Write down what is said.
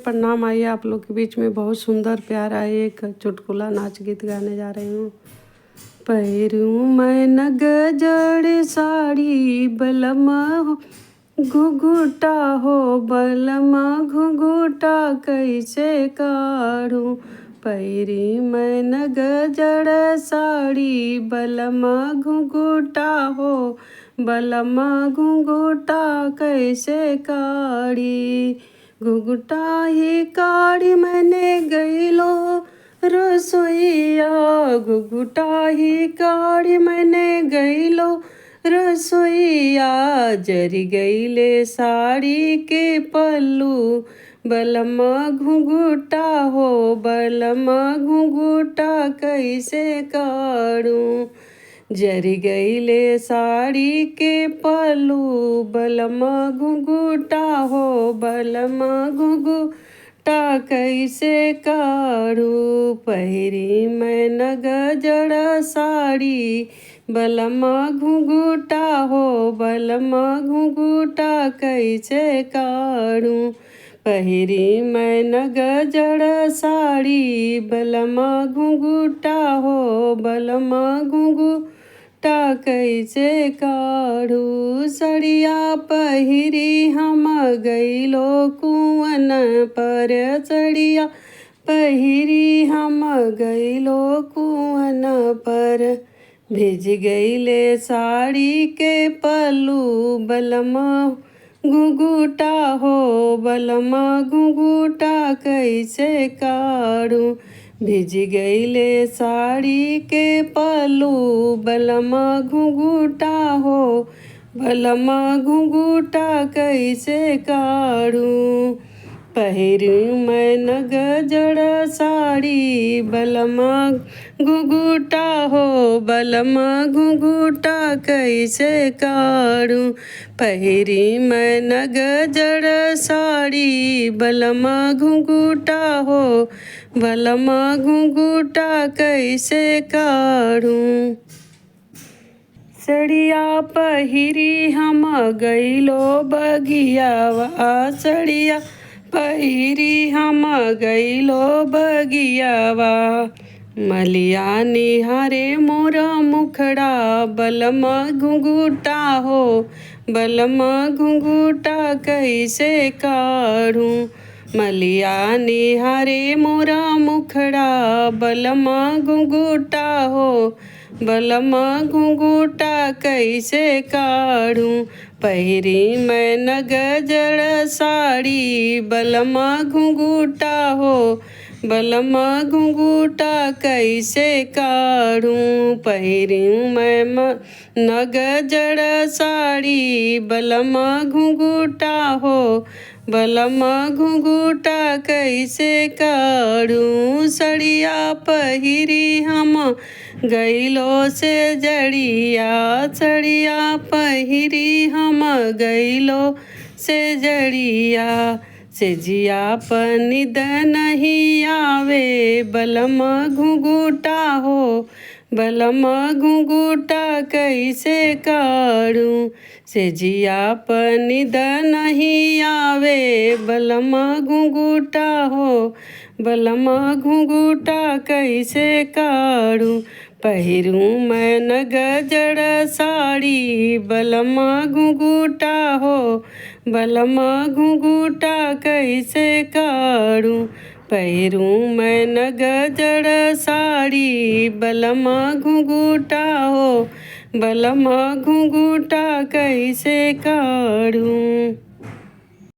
प्रणाम। आइए आप लोग के बीच में बहुत सुंदर प्यारा एक चुटकुला नाच गीत गाने जा रही हूँ। पहिरूं मैं नग जड़ साड़ी बलमा घुघुटा हो बलमा घुघुटा कैसे काढ़ूं। पहिरी मैं नग जड़ साड़ी बलमा घुघुटा हो बलमा घुघुटा कैसे काढ़ी। घुघुटा ही काढ़ी मैंने गईलो रसोईया, घुघुटा ही काढ़ी मैंने गईलो रसोईया। जरी गईले साड़ी के पल्लू बलमा घुघुटा हो बलमा घुघुटा कैसे काढ़ूं। जरी गईले साड़ी के पल्लू बलमा घुघुटा हो बलमा घुघुटा कैसे काढ़ूं। पहिरी मैं नग जड़ साड़ी बलमा घुघुटा हो बलमा घुघुटा कैसे काढ़ूं। पहिरी मैं नग जड़ साड़ी बलमा घुघुटा हो बलमा घुघुटा कैसे काढ़ूं। सड़िया पहिरी हम गईलो कुवन पर, सड़िया पहिरी हम गईलो कुवन पर। भिज गईले साड़ी के पल्लू बलमा घुघुटा हो बलमा घुघुटा कैसे काढ़ूं। भिज गईले साड़ी के पल्लू बलमा घुघुटा हो बलमा घुघुटा कैसे काढ़ूं। पहिरूं मैं नग जड़ साड़ी बलमा घुघुटा हो बलमा घुघुटा कैसे काढ़ूं। पहिरी मैं नग जड़ साड़ी बलमा घुघुटा हो बलमा घुघुटा कैसे काढ़ूं। सड़िया पहिरी हम गईलो बगियावा, सड़िया पहिरी हम गईलो बगियावा। मलिया निहारे मोरा मुखड़ा बलमा घुघुटा हो बलमा घुघुटा कैसे काढ़ूं। मलिया निहारे मोरा मुखड़ा बलमा घुघुटा हो बलमा घुघुटा कैसे काढ़ूं। पहिरी मैं नग जड़ साड़ी बलमा घुघुटा हो बलमा घुघुटा कैसे काढ़ूं। पहिरी मैं नग जड़ साड़ी बलमा घुघुटा हो बलमा घुघुटा कैसे काढ़ूं। सड़िया पहिरी हम गईलो से जड़िया, सड़िया पहिरी हम गईलो से जड़िया। से जिया पर निद नहीं आवे बलमा घुघुटा हो बलमा घुघुटा कैसे काढ़ूं। से जिया पर निद नहीं आवे बलमा घुघुटा हो बलमा घुघुटा कैसे काढ़ूं। पहिरूं मैं नग जड़ साड़ी बलमा घुघुटा हो बलमा घुघुटा कैसे काढ़ूं। पहिरूं मैं नग जड़ साड़ी बलमा घुघुटा हो बलमा घुघुटा कैसे काढ़ूं।